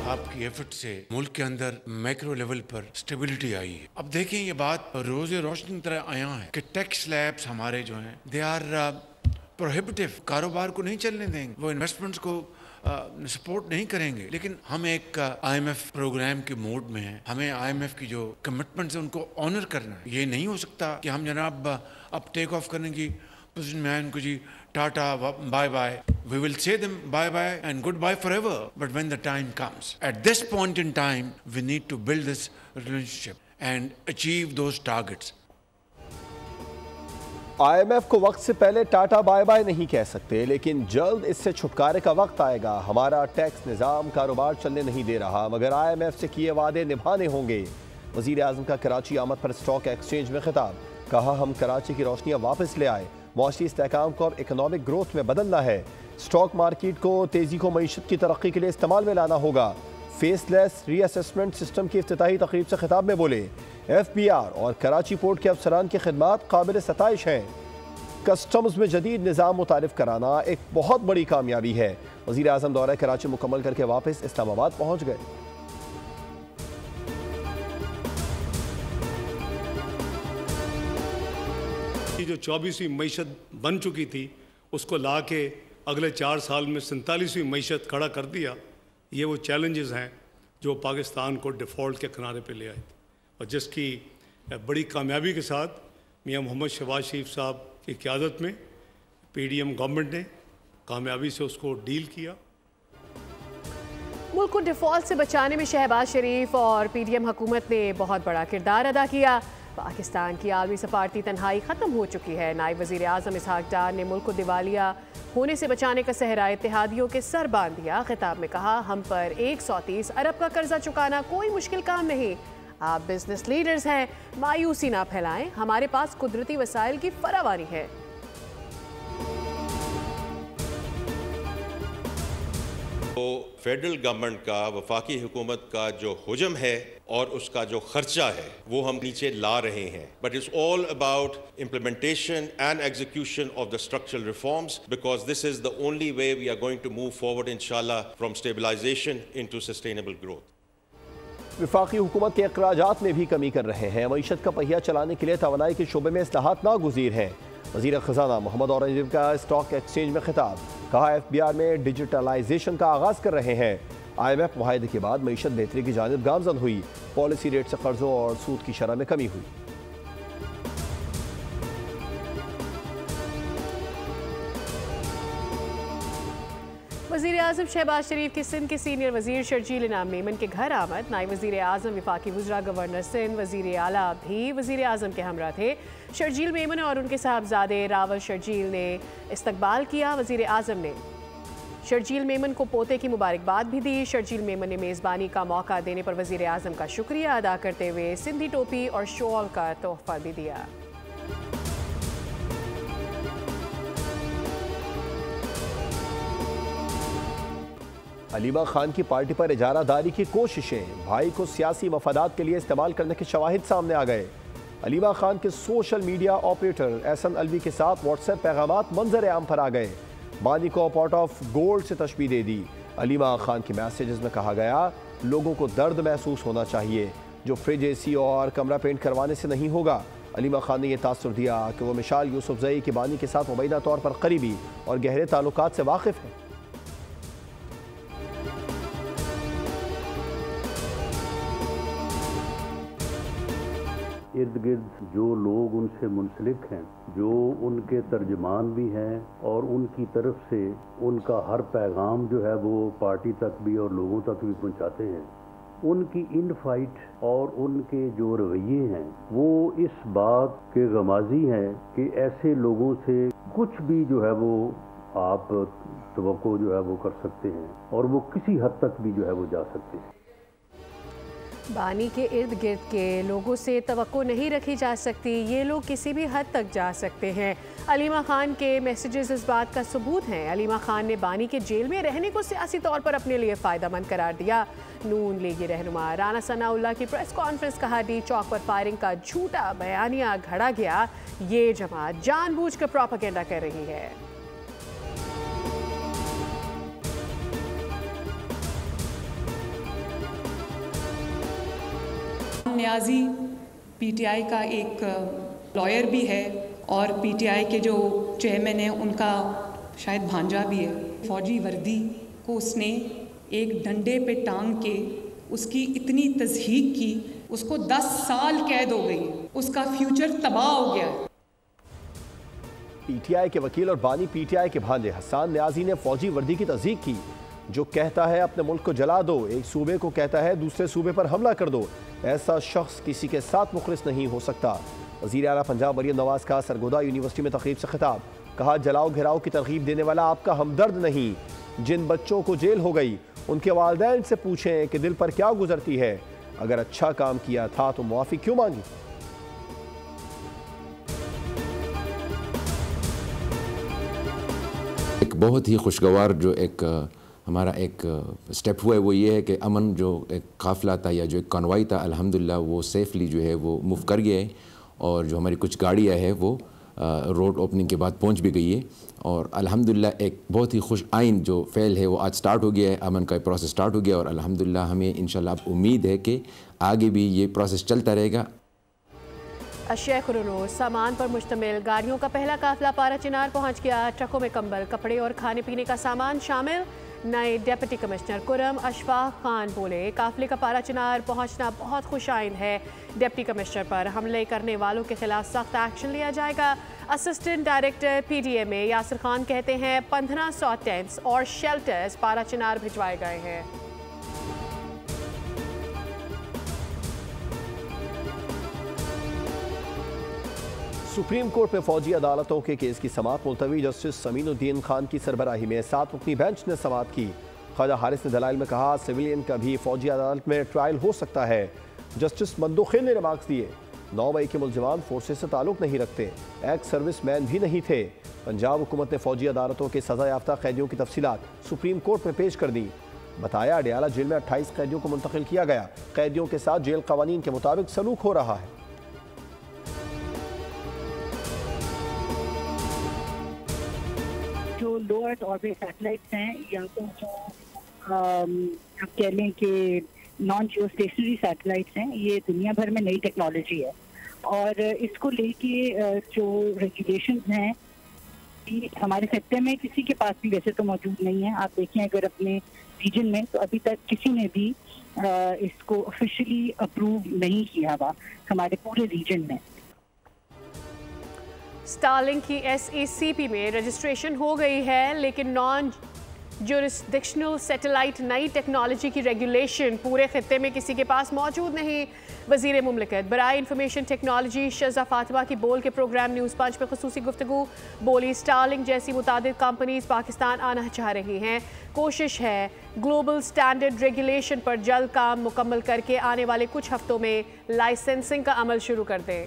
आपकी एफर्ट से मुल्क के अंदर मैक्रो लेवल पर स्टेबिलिटी आई है। अब देखिए ये बात रोज़े रोशनी की तरह आया है कि टैक्स स्लैब्स हमारे जो हैं दे आर प्रोहिबिटिव, कारोबार को नहीं चलने देंगे, वो इन्वेस्टमेंट्स को सपोर्ट नहीं करेंगे। लेकिन हम एक IMF प्रोग्राम के मोड में हैं, हमें IMF की जो कमिटमेंट्स है उनको ऑनर करना है। ये नहीं हो सकता कि हम जनाब अब टेक ऑफ करने की पोजीशन में आए, उनको जी ta-ta bye bye, we will say them bye bye and goodbye forever, but when the time comes, at this point in time we need to build this relationship and achieve those targets. IMF को वक्त से पहले Tata bye bye नहीं कह सकते, लेकिन जल्द इससे छुटकारे का वक्त आएगा। हमारा टैक्स निज़ाम कारोबार चलने नहीं दे रहा, मगर IMF से किए वादे निभाने होंगे। वज़ीर आज़म का कराची आमद पर स्टॉक एक्सचेंज में खिताब, कहा हम कराची की रोशनियाँ वापस ले आए, मुआशी इस्तेहकाम को अब इकोनॉमिक ग्रोथ में बदलना है। स्टॉक मार्केट को तेज़ी को मईशत की तरक्की के लिए इस्तेमाल में लाना होगा। फेसलेस रीअसेसमेंट सिस्टम की इफ्तिताही तकरीब से खिताब में बोले, FBR और कराची पोर्ट के अफसरान की खिदमात काबिल सताइश हैं। कस्टम्स में जदीद निज़ाम मुतारिफ कराना एक बहुत बड़ी कामयाबी है। वज़ीर आज़म दौरा कराची मुकम्मल करके वापस इस्लामाबाद पहुँच गए। जो 24वीं मईशत बन चुकी थी उसको ला के अगले 4 साल में 47वीं मईशत खड़ा कर दिया। ये वो चैलेंजेस हैं जो पाकिस्तान को डिफ़ॉल्ट के किनारे पे ले आए थे, और जिसकी बड़ी कामयाबी के साथ मियां मोहम्मद शहबाज शरीफ साहब की क़यादत में PDM गवर्नमेंट ने कामयाबी से उसको डील किया। मुल्क को डिफ़ॉल्ट से बचाने में शहबाज शरीफ और PDM हुकूमत ने बहुत बड़ा किरदार अदा किया। पाकिस्तान की आलमी सफारती तन्हाई ख़त्म हो चुकी है। नायब वज़ीर आज़म इसहाक डार ने मुल्क को दिवालिया होने से बचाने का सहरा इत्तेहादियों के सर बांध दिया। खिताब में कहा, हम पर 130 अरब का कर्जा चुकाना कोई मुश्किल काम नहीं। आप बिजनेस लीडर्स हैं, मायूसी ना फैलाएं, हमारे पास कुदरती वसाइल की फरावानी है। तो फेडरल गवर्नमेंट का, वफाकी हुकूमत का जो हुजम है और उसका जो खर्चा है वो हम नीचे ला रहे हैं, but it's all about implementation and execution of the structural reforms, because this is the only way we are going to move forward इंशाल्लाह from stabilization into sustainable growth. वफाकी हुकूमत के अखराजात में भी कमी कर रहे हैं। मईशत का पहिया चलाने के लिए तवानाई के शोबे में इस्लाहात नागुज़ीर हैं। वज़ीर ख़ज़ाना मोहम्मद औरंगज़ेब का स्टॉक एक्सचेंज में खिताब, कहा FBR में डिजिटलाइजेशन का आगाज़ कर रहे हैं। IMF मुआहदे के बाद मईशत बेहतरी की जानिब गामजन हुई। पॉलिसी रेट से कर्जों और सूद की शरह में कमी हुई। वज़ीर आज़म शहबाज शरीफ की सिंध के सीनियर वज़ीर शर्जील इनाम मेमन के घर आमद। नायब वज़ीर आज़म वफाकी वज़रा गवर्नर सिंध वज़ीर आला भी वज़ीर आज़म के हमरा थे। शर्जील मेमन और उनके साहबजादे रावल शर्जील ने इस्तकबाल किया। वज़ीर आज़म ने शर्जील मेमन को पोते की मुबारकबाद भी दी। शर्जील मेमन ने मेज़बानी का मौका देने पर वज़ीर आज़म का शुक्रिया अदा करते हुए सिंधी टोपी और शॉल का तोहफा भी दिया। अलीमा खान की पार्टी पर इजारादारी की कोशिशें, भाई को सियासी मफादात के लिए इस्तेमाल करने के शवाहिद सामने आ गए। अलीमा खान के social media operator Ehsan Alvi के साथ व्हाट्सएप पैगामात मंजर आम पर आ गए। बानी को पॉट ऑफ गोल्ड से तशबीह दे दी। अलीमा खान के मैसेजेस में कहा गया, लोगों को दर्द महसूस होना चाहिए जो फ्रिज, AC और कमरा पेंट करवाने से नहीं होगा। अलीमा खान ने यह तासुर दिया कि वो मिशाल यूसुफजई के बानी के साथ मुबैना तौर पर करीबी और गहरे ताल्लुकात से वाकिफ़ हैं। इर्द गिर्द जो लोग उनसे मुंसलिक हैं, जो उनके तर्जमान भी हैं और उनकी तरफ से उनका हर पैगाम जो है वो पार्टी तक भी और लोगों तक भी पहुंचाते हैं, उनकी इन फाइट और उनके जो रवैये हैं वो इस बात के गमाजी हैं कि ऐसे लोगों से कुछ भी जो है वो आप तवक्को जो है वो कर सकते हैं और वो किसी हद तक भी जो है वो जा सकते हैं। बानी के इर्द गिर्द के लोगों से तवक्को नहीं रखी जा सकती, ये लोग किसी भी हद तक जा सकते हैं। अलीमा खान के मैसेजेस इस बात का सबूत हैं। अलीमा खान ने बानी के जेल में रहने को सियासी तौर पर अपने लिए फ़ायदेमंद करार दिया। नून लीगी रहनुमा राना सनाउल्लाह की प्रेस कॉन्फ्रेंस कहा, डी चौक पर फायरिंग का झूठा बयानिया घड़ा गया, ये जमात जानबूझकर प्रोपेगेंडा कर रही है। नियाज़ी पीटीआई का एक लॉयर भी है और पीटीआई के जो चेयरमैन हैं उनका शायद भांजा भी है। फौजी वर्दी को उसने एक डंडे पे टांग के उसकी इतनी तज़हीक की, उसको 10 साल कैद हो गई, उसका फ्यूचर तबाह हो गया। पीटीआई के वकील और बानी पीटीआई के भांजे हसन नियाज़ी ने फौजी वर्दी की तज़हीक की। जो कहता है अपने मुल्क को जला दो, एक सूबे को कहता है दूसरे सूबे पर हमला कर दो, ऐसा शख्स किसी के साथ मुखलिस नहीं हो सकता। वज़ीर आला पंजाब मरियम नवाज का सरगोदा यूनिवर्सिटी में तकरीब से खिताब, कहा जलाओ घेराव की तरगीब देने वाला आपका हमदर्द नहीं। जिन बच्चों को जेल हो गई उनके वालिदैन से पूछें कि दिल पर क्या गुजरती है, अगर अच्छा काम किया था तो मुआफ़ी क्यों मांगी। एक बहुत ही खुशगवार जो एक हमारा एक स्टेप हुआ है वो ये है कि अमन जो एक काफ़िला था या जो एक कॉन्वाई था अल्हम्दुलिल्लाह वो सेफली जो है वो मूव कर गया है और जो हमारी कुछ गाड़ियाँ हैं वो रोड ओपनिंग के बाद पहुंच भी गई है और अल्हम्दुलिल्लाह एक बहुत ही खुश आइन जो फ़ेल है वो आज स्टार्ट हो गया है। अमन का प्रोसेस स्टार्ट हो गया और अल्हम्दुलिल्लाह हमें इंशाल्लाह उम्मीद है कि आगे भी ये प्रोसेस चलता रहेगा। अशिया खुरोज सामान पर मुश्तमिल गाड़ियों का पहला काफिला पारा चिनार पहुंच गया। ट्रकों में कंबल, कपड़े और खाने पीने का सामान शामिल। नए डिप्टी कमिश्नर कुरम अशफाक खान बोले काफिले का पारा चिनार पहुंचना बहुत खुशाइन है। डिप्टी कमिश्नर पर हमले करने वालों के खिलाफ सख्त एक्शन लिया जाएगा। Assistant director PDMA Yasir Khan कहते हैं 1500 टेंट्स और शेल्टर्स पारा चिनार भिजवाए गए हैं। सुप्रीम कोर्ट में फौजी अदालतों के केस की समाअत मुलतवी। जस्टिस समीनुद्दीन खान की सरबराही में 7 रुकनी बेंच ने समाअत की। ख्वाजा हारिस ने दलाइल में कहा सिविलियन का भी फौजी अदालत में ट्रायल हो सकता है। जस्टिस मंदुखिल ने रिमार्क्स दिए 9 मई के मुलजिमान फोर्सेस से ताल्लुक नहीं रखते, एक्स सर्विस मैन भी नहीं थे। पंजाब हुकूमत ने फौजी अदालतों के सजा याफ्ता कैदियों की तफसीलात सुप्रीम कोर्ट में पेश कर दी। बताया अडियाला जेल में 28 कैदियों को मुंतकिल किया गया। कैदियों के साथ जेल कवानीन के मुताबिक सलूक हो रहा है। जो लो अर्थ ऑर्बिट सैटेलाइट्स हैं या तो जो आप कह लें कि नॉन जियो स्टेशनरी सैटेलाइट्स हैं, ये दुनिया भर में नई टेक्नोलॉजी है और इसको लेके जो रेगुलेशंस हैं हमारे सेक्टर में किसी के पास भी वैसे तो मौजूद नहीं है। आप देखें अगर अपने रीजन में तो अभी तक किसी ने भी इसको ऑफिशियली अप्रूव नहीं किया हुआ हमारे पूरे रीजन में। स्टारलिंक की SACP में रजिस्ट्रेशन हो गई है, लेकिन नॉन जुरिस्डिक्शनल सैटेलाइट नई टेक्नोलॉजी की रेगुलेशन पूरे खित्ते में किसी के पास मौजूद नहीं। वज़ीर मुमलिकत बराए इंफॉर्मेशन टेक्नोलॉजी शहज़ा फातिमा की बोल के प्रोग्राम न्यूज़ पंच में खुसूसी गुफ्तगू। बोली स्टारलिंक जैसी मुतादिद कंपनीज पाकिस्तान आना चाह रही हैं। कोशिश है ग्लोबल स्टैंडर्ड रेगुलेशन पर जल्द काम मुकम्मल करके आने वाले कुछ हफ्तों में लाइसेंसिंग का अमल शुरू कर दें।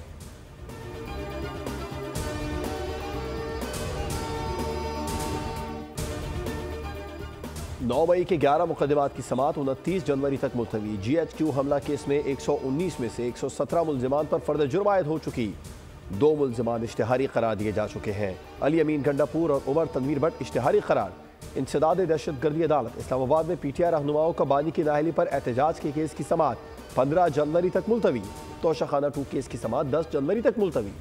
9 मई के 11 मुकदमात की समाअत 29 जनवरी तक मुलतवी। GHQ हमला केस में 119 में से 117 मुलजिमान पर फर्द जुर्म आयद हो चुकी। 2 मुलजिमान इश्तिहारी करार दिए जा चुके हैं। अली अमीन गंडापुर और उमर तनवीर भट्ट इश्तिहारी करार। इंसदाद दहशतगर्दी अदालत इस्लामाबाद में PTI रहनुमाओं का बानी की नाअहली पर एहतजाज के केस की समाअत 15 जनवरी तक मुलतवी। तोशाखाना 2 केस की समाअत 10 जनवरी तक मुलतवी।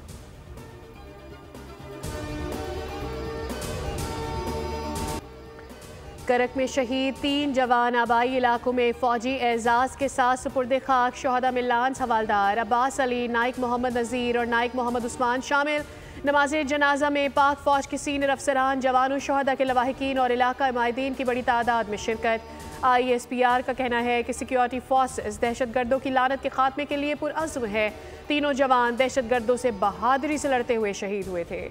करक में शहीद 3 जवान आबाई इलाकों में फौजी एजाज के साथ सुपुर्द खाक। शोहदा में लांस हवालदार अब्बास अली, नाइक मोहम्मद नज़ीर और नाइक मोहम्मद उस्मान शामिल। नमाज जनाजा में पाक फौज के सीनियर अफसरान, जवानों, शोहदा के लवाहिकीन और इलाका माहिदीन की बड़ी तादाद में शिरकत। ISPR का कहना है कि सिक्योरिटी फोर्सेस दहशतगर्दों की लानत के खात्मे के लिए पुरअज़्म है। तीनों जवान दहशतगर्दों से बहादुरी से लड़ते हुए शहीद हुए थे।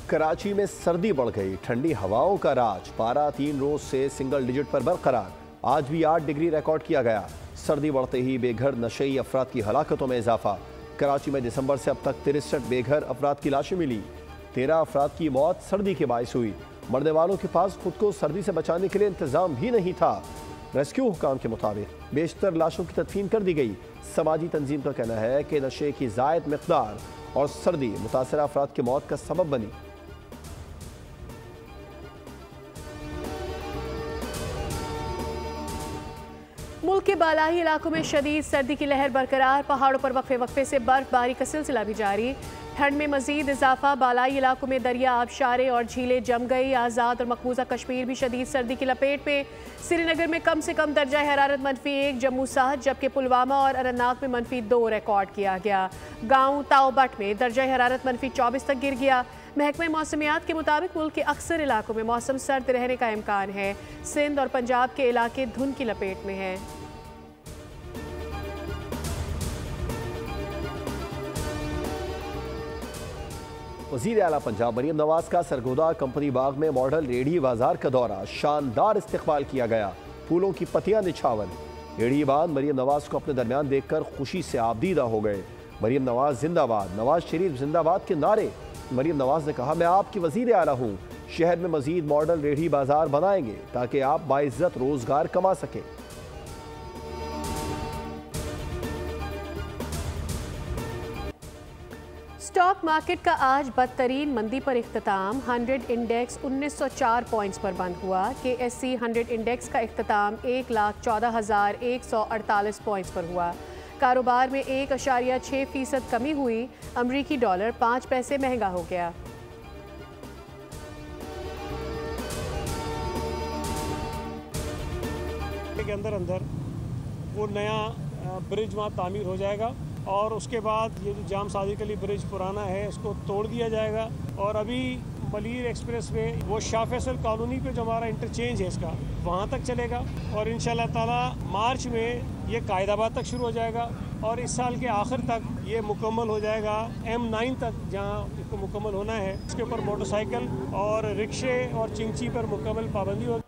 कराची में सर्दी बढ़ गई, ठंडी हवाओं का राज। पारा 3 रोज से सिंगल डिजिट पर बरकरार। आज भी 8 डिग्री रिकॉर्ड किया गया। सर्दी बढ़ते ही बेघर नशई अफराद की हलाकतों में इजाफा। कराची में दिसंबर से अब तक 63 बेघर अफराद की लाशें मिली। 13 अफराद की मौत सर्दी के बायस हुई। मरने वालों के पास खुद को सर्दी से बचाने के लिए इंतजाम भी नहीं था। रेस्क्यू हुकाम के मुताबिक बेशतर लाशों की तदफीन कर दी गई। समाजी तंजीम का कहना है कि नशे की जायद मिकदार और सर्दी मुतासरा अफराद की मौत का सबब बनी। के बालाई इलाकों में शदीद सर्दी की लहर बरकरार, पहाड़ों पर वक्फे वक्फे से बर्फबारी का सिलसिला भी जारी। ठंड में मजीद इजाफा, बालाई इलाकों में दरिया, आबशारें और झीलें जम गई। आज़ाद और मकबूजा कश्मीर भी शदीद सर्दी की लपेट में। श्रीनगर में कम से कम दर्जा हरारत -1, जम्मू 7, जबकि पुलवामा और अनंतनाग में -2 रिकॉर्ड किया गया। गाँव ताओबट में दर्जा हरारत -24 तक गिर गया। महकमा मौसमियात के मुताबिक मुल्क के अक्सर इलाकों में मौसम सर्द रहने का इम्कान है। सिंध और पंजाब के इलाके धुंध की लपेट में हैं। वज़ीर आला पंजाब मरियम नवाज का सरगोदा कंपनी बाग में मॉडल रेडी बाजार का दौरा, शानदार इस्तकबाल किया गया। फूलों की पत्तियां निछावर। रेडी बान मरियम नवाज को अपने दरमियान देखकर खुशी से आबदीदा हो गए। मरियम नवाज जिंदाबाद, नवाज शरीफ जिंदाबाद के नारे। मरियम नवाज ने कहा, मैं आपकी वज़ीर आला हूँ, शहर में मजीद मॉडल रेडी बाजार बनाएंगे ताकि आप बाइज्जत रोजगार कमा सकें। स्टॉक मार्केट का आज बदतरीन मंदी पर इख्तिताम। 100 इंडेक्स 1904 पॉइंट्स पर बंद हुआ। KSE 100 इंडेक्स का इख्तिताम 1,14,148 पॉइंट्स पर हुआ। कारोबार में 1.6% कमी हुई। अमरीकी डॉलर 5 पैसे महंगा हो गया। के अंदर वो नया ब्रिज वहाँ तामीर हो जाएगा और उसके बाद ये जो जाम सादिक अली ब्रिज पुराना है इसको तोड़ दिया जाएगा। और अभी मलीर एक्सप्रेस वे वो शाह फैसल कॉलोनी पे जो हमारा इंटरचेंज है इसका वहाँ तक चलेगा और इंशाल्लाह ताला मार्च में ये कायदाबाद तक शुरू हो जाएगा और इस साल के आखिर तक ये मुकम्मल हो जाएगा M9 तक, जहाँ इसको मुकम्मल होना है। इसके ऊपर मोटरसाइकिल और रिक्शे और चिंची पर मुकम्मल पाबंदी होगी।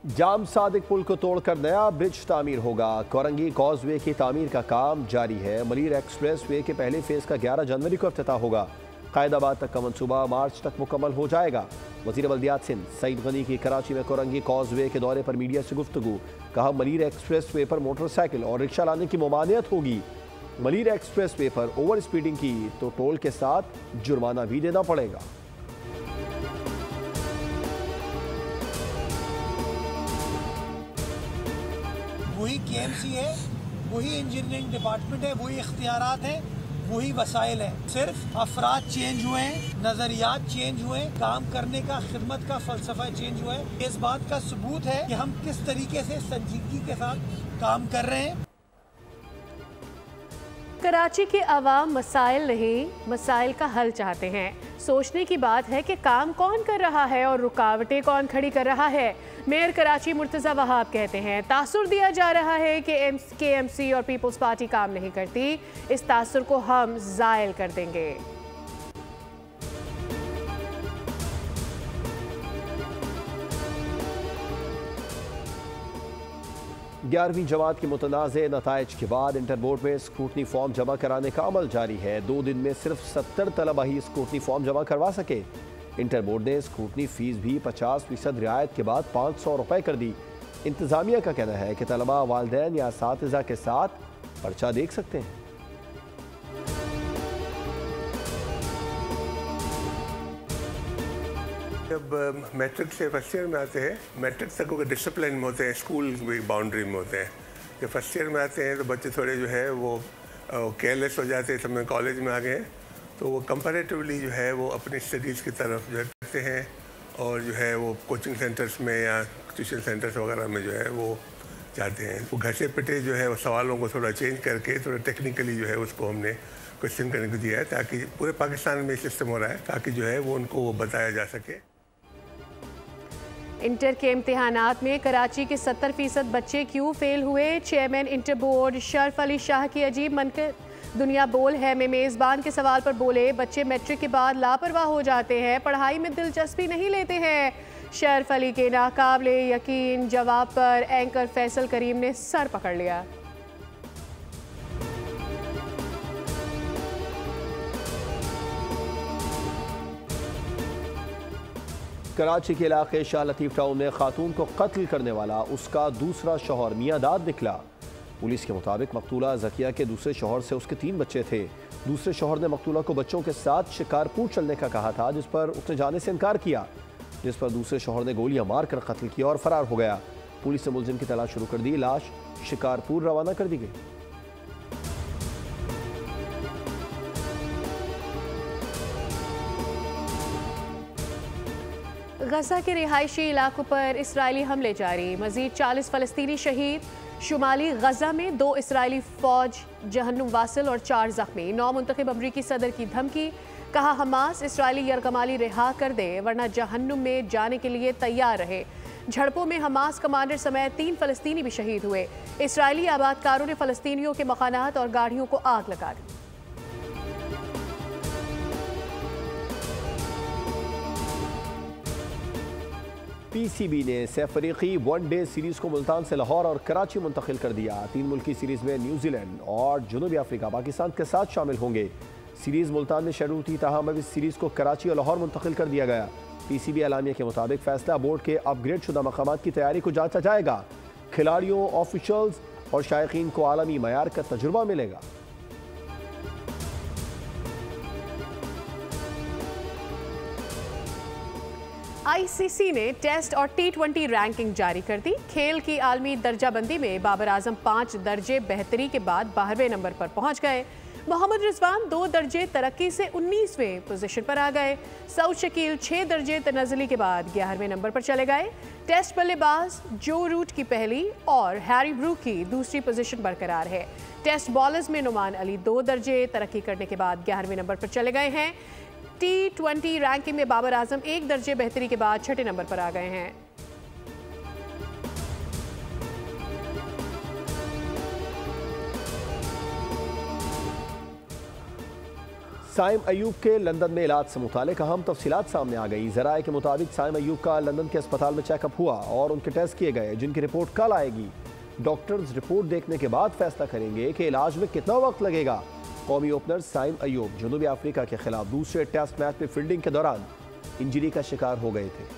जाम सादिक पुल को तोड़कर नया ब्रिज तामीर होगा। कोरंगी कॉजवे की तामीर का काम जारी है। मलीर एक्सप्रेस वे के पहले फेज का 11 जनवरी को इफ्तिताह होगा। कायदाबाद तक का मनसूबा मार्च तक मुकम्मल हो जाएगा। वज़ीर बल्दियात सिंध सईद गनी की कराची में कोरंगी कॉजवे के दौरे पर मीडिया से गुफ्तगू। कहा, मलीर एक्सप्रेस वे पर मोटरसाइकिल और रिक्शा लाने की ममानियत होगी। मलीर एक्सप्रेस वे पर ओवर स्पीडिंग की तो टोल के साथ जुर्माना भी देना पड़ेगा। वही KMC है, वही इंजीनियरिंग डिपार्टमेंट है, वही इख्तियारात हैं, वही वसाइल हैं। सिर्फ अफराद चेंज हुए हैं, नज़रियात चेंज हुए हैं, काम करने का खिदमत का फ़लसफ़ा चेंज हुआ है। इस बात का सबूत है कि हम किस तरीके से संजीदगी के साथ काम कर रहे हैं। कराची के अवाम मसाइल नहीं, मसाइल का हल चाहते हैं। सोचने की बात है कि काम कौन कर रहा है और रुकावटें कौन खड़ी कर रहा है। मेयर कराची मुर्तज़ा वहाब कहते हैं, तासुर दिया जा रहा है कि KMC और पीपल्स पार्टी काम नहीं करती। इस तासुर को हम ज़ायल कर देंगे। 11वीं जमात के मुतनाज़े नताइज के बाद इंटर बोर्ड में स्क्रूटनी फॉर्म जमा कराने का अमल जारी है। 2 दिन में सिर्फ 70 तलबा ही स्क्रूटनी फॉर्म जमा करवा सके। इंटर बोर्ड ने स्क्रूटनी फीस भी 50% रियायत के बाद 500 रुपये कर दी। इंतज़ामिया का कहना है कि तलबा वालिदैन या असातिज़ा के साथ पर्चा देख सकते हैं। जब मैट्रिक से फर्स्ट ईयर में आते हैं, मैट्रिक तक वो डिसिप्लिन में होते हैं, स्कूल बाउंड्री में होते हैं। जब फर्स्ट ईयर में आते हैं तो बच्चे थोड़े जो है वो केयरलेस हो जाते हैं। सब में कॉलेज में आ गए हैं तो वो कंपैरेटिवली जो है वो अपनी स्टडीज़ की तरफ जो है करते हैं और जो है वो कोचिंग सेंटर्स में या ट्यूशन सेंटर्स वगैरह में जो है वो जाते हैं। वो घर से पिटे जो है वो सवालों को थोड़ा चेंज करके थोड़ा टेक्निकली जो है उसको हमने क्वेश्चन करने को दिया है ताकि पूरे पाकिस्तान में सिस्टम हो रहा है ताकि जो है वो उनको वो बताया जा सके। इंटर के इम्तिहानात में कराची के 70% बच्चे क्यों फेल हुए? Chairman inter board Sharf Ali Shah की अजीब मनकर दुनिया बोल है में मेज़बान के सवाल पर बोले, बच्चे मैट्रिक के बाद लापरवाह हो जाते हैं, पढ़ाई में दिलचस्पी नहीं लेते हैं। शर्फ अली के नाकाबिले यकीन जवाब पर एंकर फैसल करीम ने सर पकड़ लिया। कराची के इलाके शाह लतीफ़ टाउन में खातून को कत्ल करने वाला उसका दूसरा शौहर मियां दाद निकला। पुलिस के मुताबिक मकतूला ज़किया के दूसरे शौहर से उसके 3 बच्चे थे। दूसरे शौहर ने मकतूला को बच्चों के साथ शिकारपुर चलने का कहा था, जिस पर उसने जाने से इनकार किया, जिस पर दूसरे शौहर ने गोलियां मारकर कत्ल किया और फरार हो गया। पुलिस ने मुलजिम की तलाश शुरू कर दी। लाश शिकारपुर रवाना कर दी गई। गजा के रिहायशी इलाकों पर इसराइली हमले जारी, मजीद 40 फलस्तीनी शहीद। शुमाली गजा में 2 इसराइली फौज जहन्नुम वासिल और 4 जख्मी। 9 मुंतखब अमरीकी सदर की धमकी, कहा हमास इसराइली यरगमाली रिहा कर दे वरना जहन्नुम में जाने के लिए तैयार रहे। झड़पों में हमास कमांडर समेत 3 फलस्तीनी भी शहीद हुए। इसराइली आबादकारों ने फलस्तीनियों के मकानात और गाड़ियों को आग लगा दी। पीसीबी ने सैफरीकी वनडे सीरीज को मुल्तान से लाहौर और कराची मुंतकिल कर दिया। 3 मुल्की सीरीज में न्यूजीलैंड और जनूबी अफ्रीका पाकिस्तान के साथ शामिल होंगे। सीरीज मुल्तान में शेड्यूल थी, ताहम अब इस सीरीज को कराची और लाहौर मुंतकिल कर दिया गया। पीसीबी एलामिया के मुताबिक फैसला बोर्ड के अपग्रेड शुदा मकामात की तैयारी को जांचा जाएगा। खिलाड़ियों, ऑफिशल्स और शायकीन को आलमी मयार का तजुर्बा मिलेगा। आईसीसी ने टेस्ट और T20 रैंकिंग जारी कर दी। खेल की आलमी दर्जाबंदी में बाबर आजम 5 दर्जे बेहतरी के बाद 12वें नंबर पर पहुंच गए। मोहम्मद रिजवान 2 दर्जे तरक्की से 19वें पोजीशन पर आ गए। सऊद शकील 6 दर्जे तनज़्ज़ुली के बाद 11वें नंबर पर चले गए। टेस्ट बल्लेबाज जो रूट की पहली और हैरी ब्रूक की दूसरी पोजीशन बरकरार है। टेस्ट बॉलर्स में नुमान अली 2 दर्जे तरक्की करने के बाद 11वें नंबर पर चले गए हैं। T20 रैंकिंग में बाबर आजम 1 दर्जे बेहतरी के बाद 6ठे नंबर पर आ गए हैं। साइम अयूब के लंदन में इलाज से मुतालिक अहम तफसीलात सामने आ गई। ज़राए के मुताबिक साइम अयूब का लंदन के अस्पताल में चेकअप हुआ और उनके टेस्ट किए गए, जिनकी रिपोर्ट कल आएगी। डॉक्टर्स रिपोर्ट देखने के बाद फैसला करेंगे कि इलाज में कितना वक्त लगेगा। कौमी ओपनर साइम अयूब जनूबी अफ्रीका के खिलाफ दूसरे टेस्ट मैच में फील्डिंग के दौरान इंजरी का शिकार हो गए थे।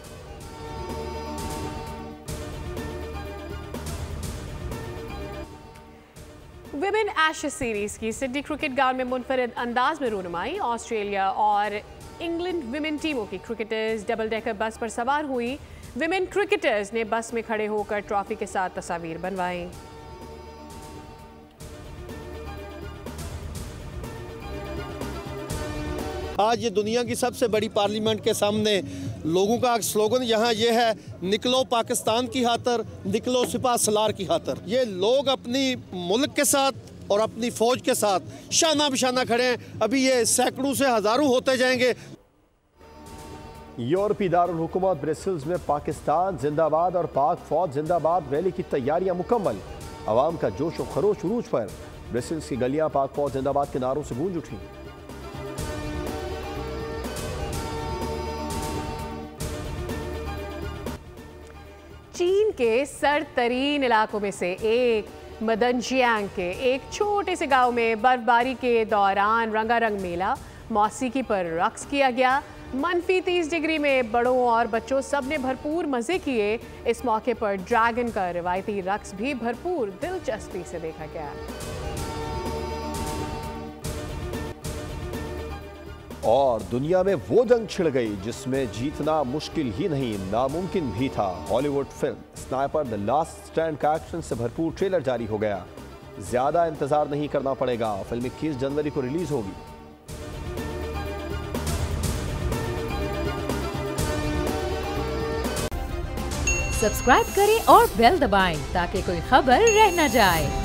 विमेन एशेज सीरीज की सिडनी क्रिकेट ग्राउंड में मुनफरिद अंदाज में रूनुमाई। ऑस्ट्रेलिया और इंग्लैंड विमेन टीमों की क्रिकेटर्स डबल डेकर बस पर सवार हुई। विमेन क्रिकेटर्स ने बस में खड़े होकर ट्रॉफी के साथ तस्वीर बनवाई। आज ये दुनिया की सबसे बड़ी पार्लियामेंट के सामने लोगों का स्लोगन यहाँ ये है, निकलो पाकिस्तान की खातर, निकलो सिपा सलार की खातर। ये लोग अपनी मुल्क के साथ और अपनी फ़ौज के साथ शाना बिशाना खड़े हैं। अभी ये सैकड़ों से हज़ारों होते जाएंगे। यूरोपीय दारुल हुकूमत ब्रसेल्स में पाकिस्तान जिंदाबाद और पाक फौज जिंदाबाद रैली की तैयारियां मुकम्मल। अवाम का जोश और खरोश उरूज पर। ब्रसेल्स की गलियां पाक फौज जिंदाबाद के नारों से गूंज उठी। चीन के सरतरीन इलाकों में से एक मदनजियांग के एक छोटे से गांव में बर्फबारी के दौरान रंगारंग मेला, मौसीकी पर रक्स किया गया। -30 डिग्री में बड़ों और बच्चों सब ने भरपूर मज़े किए। इस मौके पर ड्रैगन का रिवायती रक्स भी भरपूर दिलचस्पी से देखा गया। और दुनिया में वो जंग छिड़ गई जिसमें जीतना मुश्किल ही नहीं नामुमकिन भी था। Hollywood film sniper the last stand का एक्शन से भरपूर ट्रेलर जारी हो गया। ज्यादा इंतजार नहीं करना पड़ेगा, फिल्म 21 जनवरी को रिलीज होगी। सब्सक्राइब करें और बेल दबाएं ताकि कोई खबर रह न जाए।